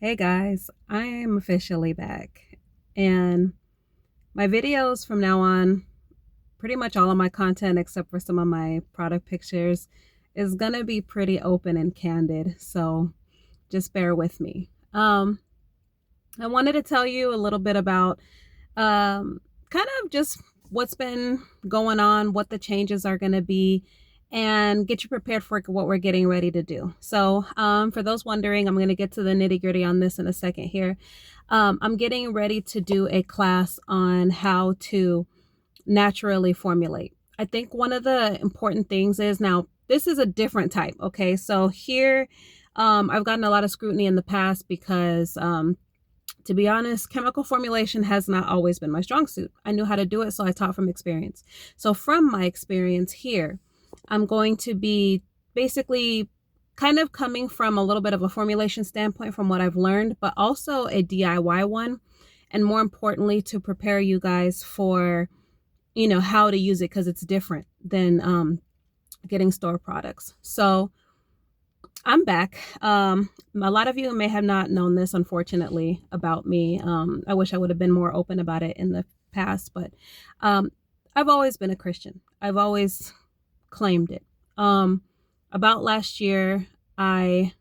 Hey guys, I am officially back. And my videos from now on, pretty much all of my content except for some of my product pictures, is going to be pretty open and candid. So just bear with me. I wanted to tell you a little bit about kind of just what's been going on, what the changes are going to be, and get you prepared for what we're getting ready to do. So, for those wondering, I'm going to get to the nitty gritty on this in a second here. I'm getting ready to do a class on how to naturally formulate. I think one of the important things is now, this is a different type. Okay. So, here, I've gotten a lot of scrutiny in the past because to be honest, chemical formulation has not always been my strong suit. I knew how to do it, so I taught from experience. So, from my experience here, I'm going to be basically kind of coming from a little bit of a formulation standpoint from what I've learned, but also a DIY one. And more importantly, to prepare you guys for, how to use it because it's different than getting store products. So, I'm back. A lot of you may have not known this, unfortunately, about me. I wish I would have been more open about it in the past, but um, I've always been a Christian. I've always claimed it. About last year, I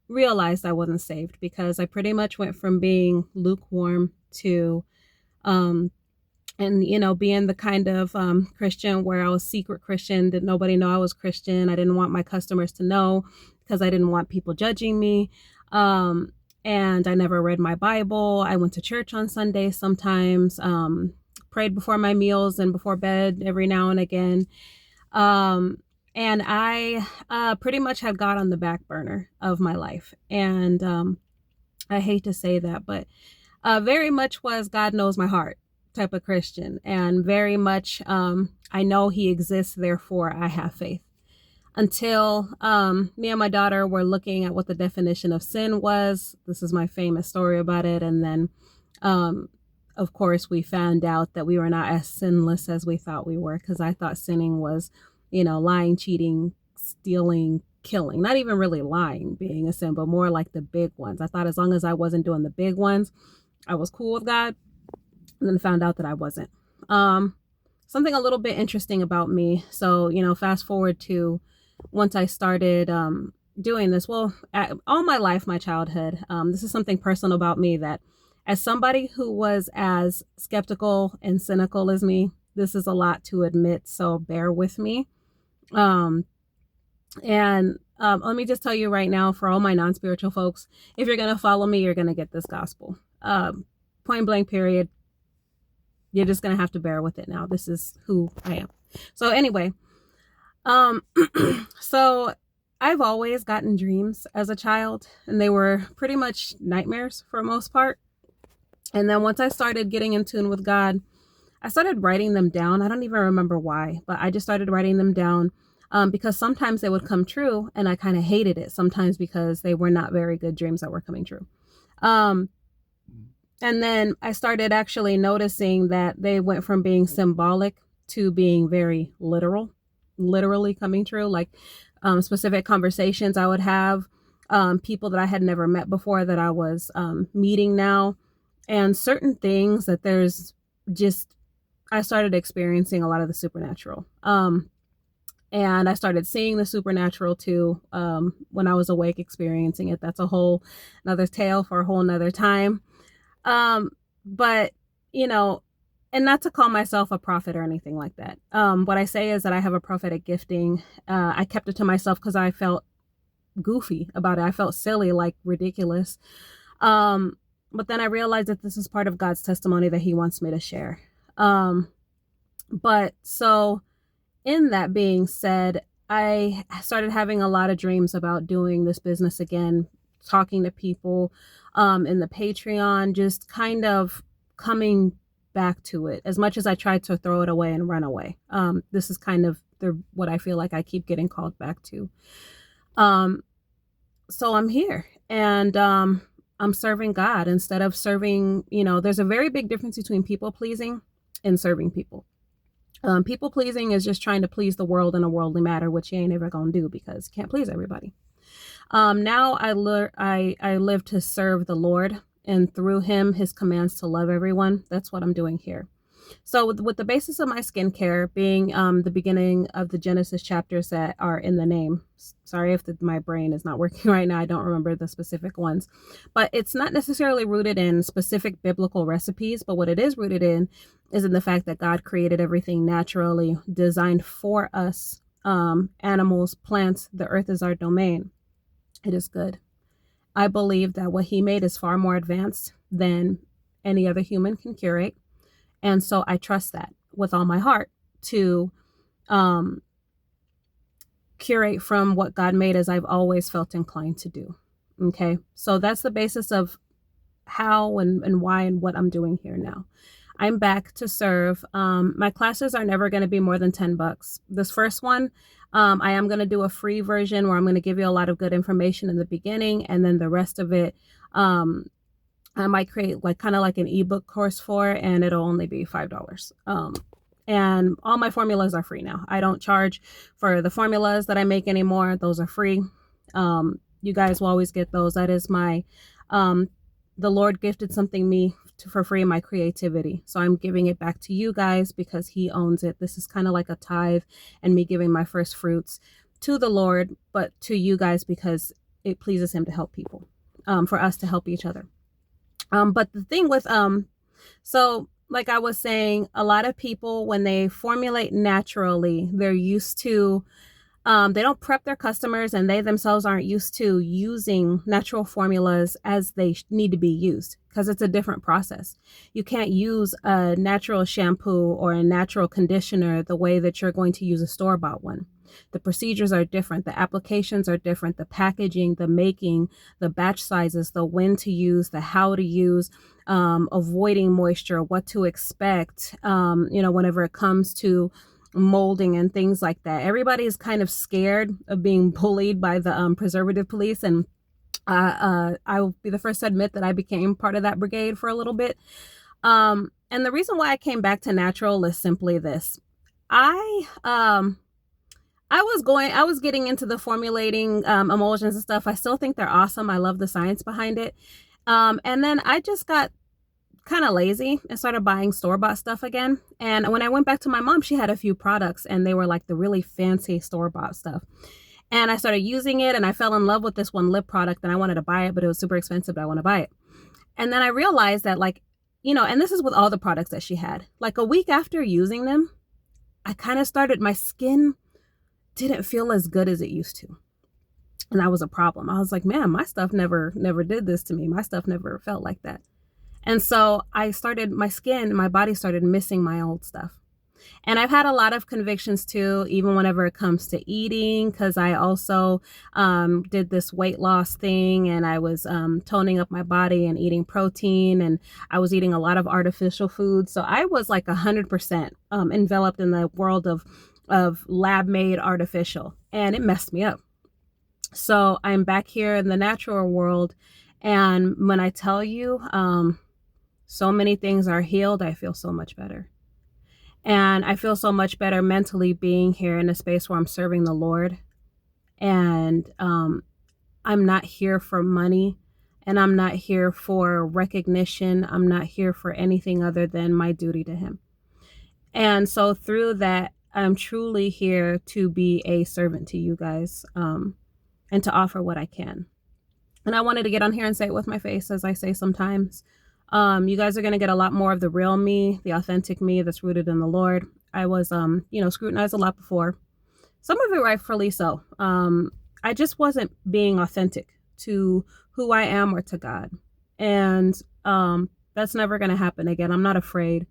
realized I wasn't saved because I pretty much went from being lukewarm to um, and being the kind of Christian where I was secret Christian, did nobody know I was Christian. I didn't want my customers to know because I didn't want people judging me. And I never read my Bible. I went to church on Sunday sometimes, prayed before my meals and before bed every now and again. um, and I pretty much had God on the back burner of my life. And I hate to say that, but very much was God knows my heart type of Christian, and very much I know He exists, therefore I have faith. Until me and my daughter were looking at what the definition of sin was. This is my famous story about it. And then, of course, we found out that we were not as sinless as we thought we were, because I thought sinning was, lying, cheating, stealing, killing. Not even really lying being a sin, but more like the big ones. I thought as long as I wasn't doing the big ones, I was cool with God. And then found out that I wasn't. Something a little bit interesting about me. So, fast forward to once I started doing this, well, all my life, my childhood, this is something personal about me that as somebody who was as skeptical and cynical as me, this is a lot to admit. So bear with me. Um, and let me just tell you right now, for all my non-spiritual folks, if you're going to follow me, you're going to get this gospel. Point blank, period. You're just going to have to bear with it now. This is who I am. So anyway, um, so I've always gotten dreams as a child, and they were pretty much nightmares for the most part. And then once I started getting in tune with God, I started writing them down. I don't even remember why, but I just started writing them down because sometimes they would come true, and I kind of hated it sometimes because they were not very good dreams that were coming true. Um, and then I started actually noticing that they went from being symbolic to being very literal, literally coming true. Like specific conversations I would have, people that I had never met before that I was meeting now, and certain things that I started experiencing a lot of the supernatural. And I started seeing the supernatural too when I was awake experiencing it. That's a whole another tale for a whole nother time. But and not to call myself a prophet or anything like that. What I say is that I have a prophetic gifting. I kept it to myself because I felt goofy about it. I felt silly, like ridiculous. But then I realized that this is part of God's testimony that He wants me to share. But so in that being said, I started having a lot of dreams about doing this business again, talking to people in the Patreon, just kind of coming back to it as much as I tried to throw it away and run away. This is kind of what I feel like I keep getting called back to. So I'm here, and I'm serving God instead of serving, there's a very big difference between people pleasing and serving people. People pleasing is just trying to please the world in a worldly matter, which you ain't ever gonna do because you can't please everybody. Now I live to serve the Lord, and through him, his commands to love everyone. That's what I'm doing here. So with the basis of my skincare being the beginning of the Genesis chapters that are in the name. Sorry if my brain is not working right now. I don't remember the specific ones. But it's not necessarily rooted in specific biblical recipes, but what it is rooted in is in the fact that God created everything naturally, designed for us, animals, plants. The earth is our domain. It is good. I believe that what he made is far more advanced than any other human can curate. And so I trust that with all my heart to curate from what God made, as I've always felt inclined to do. Okay. So that's the basis of how and why and what I'm doing here now. I'm back to serve. My classes are never going to be more than $10. This first one, I am going to do a free version where I'm going to give you a lot of good information in the beginning, and then the rest of it, I might create like kind of like an ebook course for, and it'll only be $5. And all my formulas are free now. I don't charge for the formulas that I make anymore. Those are free. You guys will always get those. That is my, the Lord gifted something me for free, my creativity. So I'm giving it back to you guys because he owns it. This is kind of like a tithe and me giving my first fruits to the Lord, but to you guys because it pleases him to help people, for us to help each other. But the thing with, so like I was saying, a lot of people, when they formulate naturally, they're used to, they don't prep their customers, and they themselves aren't used to using natural formulas as they need to be used because it's a different process. You can't use a natural shampoo or a natural conditioner the way that you're going to use a store-bought one. The procedures are different. The applications are different. The packaging, the making, the batch sizes, the when to use, the how to use, avoiding moisture, what to expect, whenever it comes to molding and things like that. Everybody is kind of scared of being bullied by the preservative police. And I will be the first to admit that I became part of that brigade for a little bit. And the reason why I came back to natural is simply this. I was getting into the formulating emulsions and stuff. I still think they're awesome. I love the science behind it. And then I just got kind of lazy and started buying store-bought stuff again. And when I went back to my mom, she had a few products and they were like the really fancy store-bought stuff. And I started using it and I fell in love with this one lip product and I wanted to buy it, but it was super expensive, but I want to buy it. And then I realized that and this is with all the products that she had, like a week after using them, I kind of started, my skin didn't feel as good as it used to. And that was a problem. I was like, man, my stuff never did this to me. My stuff never felt like that. And so my body started missing my old stuff. And I've had a lot of convictions too, even whenever it comes to eating, because I also did this weight loss thing and I was toning up my body and eating protein, and I was eating a lot of artificial foods. So I was like 100% enveloped in the world of lab-made artificial, and it messed me up. So I'm back here in the natural world, and when I tell you, so many things are healed, I feel so much better. And I feel so much better mentally being here in a space where I'm serving the Lord. And I'm not here for money, and I'm not here for recognition. I'm not here for anything other than my duty to him. And so through that, I'm truly here to be a servant to you guys, and to offer what I can. And I wanted to get on here and say it with my face, as I say sometimes. You guys are going to get a lot more of the real me, the authentic me that's rooted in the Lord. I was, scrutinized a lot before. Some of it rightfully so. I just wasn't being authentic to who I am or to God. And that's never going to happen again. I'm not afraid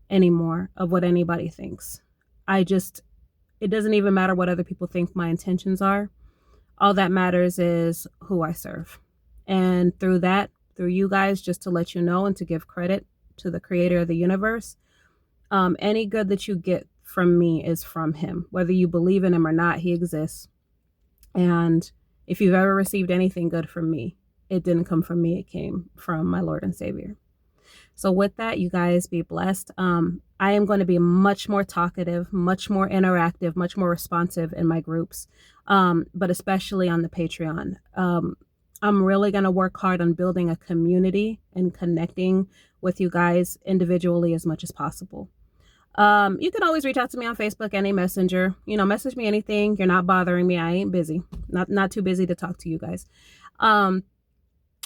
anymore of what anybody thinks. It doesn't even matter what other people think my intentions are. All that matters is who I serve. And through you guys, just to let you know and to give credit to the creator of the universe, any good that you get from me is from him. Whether you believe in him or not, he exists. And if you've ever received anything good from me, it didn't come from me. It came from my Lord and Savior. So with that, you guys be blessed. I am going to be much more talkative, much more interactive, much more responsive in my groups, but especially on the Patreon. I'm really going to work hard on building a community and connecting with you guys individually as much as possible. You can always reach out to me on Facebook, any messenger. Message me anything. You're not bothering me. I ain't busy. Not too busy to talk to you guys.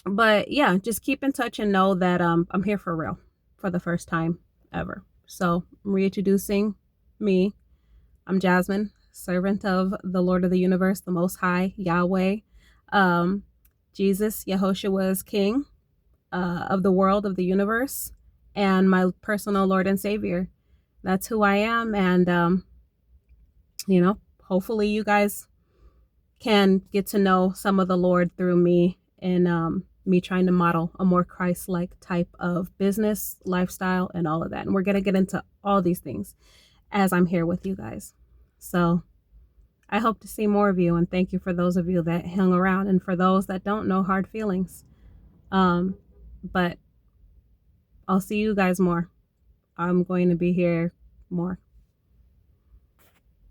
But yeah, just keep in touch and know that I'm here for real for the first time ever. So I'm reintroducing me. I'm Jasmine, servant of the Lord of the Universe, the Most High, Yahweh. Jesus, Yehoshua is King of the world, of the universe, and my personal Lord and Savior. That's who I am. And, hopefully you guys can get to know some of the Lord through me and me trying to model a more Christ-like type of business, lifestyle, and all of that. And we're going to get into all these things as I'm here with you guys. So I hope to see more of you, and thank you for those of you that hung around, and for those that don't know, hard feelings. But I'll see you guys more. I'm going to be here more.